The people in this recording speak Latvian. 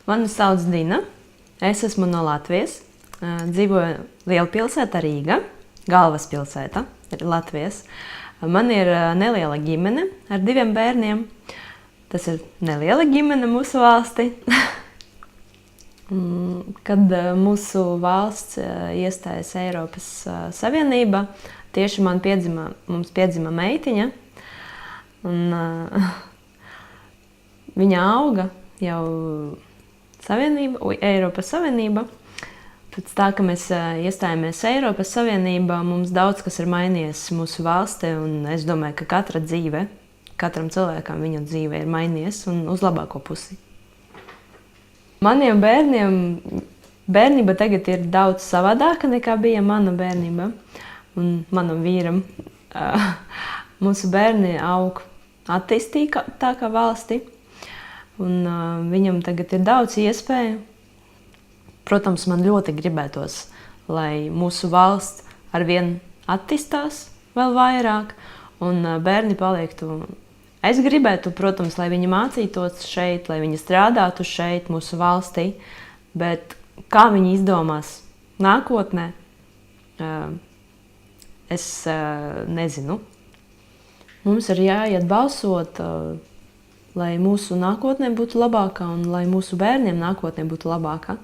Mani sauc Dina. Es esmu no Latvijas. Dzīvoju lielpilsētā Rīga, galvaspilsēta Latvijas. Man ir neliela ģimene ar 2 bērniem. Tas ir neliela ģimene mūsu valstī. Kad mūsu valsts iestājas Eiropas Savienībā, tieši mums piedzima meitiņa. Un, viņa auga jau Eiropas Savienība. Pēc tā, ka mēs iestājāmies Eiropas Savienībā, mums daudz kas ir mainījies mūsu valstī, un es domāju, ka katram cilvēkam viņa dzīve ir mainījies un uz labāko pusi. Maniem bērniem bērnība tagad ir daudz savādāka nekā bija mana bērnība un manam vīram. Mūsu bērni aug attīstītākā valstī, un viņam tagad ir daudz iespēju. Protams, man ļoti gribētos, lai mūsu valsts arvien attīstās vēl vairāk, un bērni paliktu. Es gribētu, protams, lai viņi mācītos šeit, lai viņi strādātu šeit, mūsu valstī, bet kā viņi izdomās nākotnē, es nezinu. Mums ir jāiet balsot, lai mūsu nākotnē būtu labāka un lai mūsu bērniem nākotnē būtu labāka.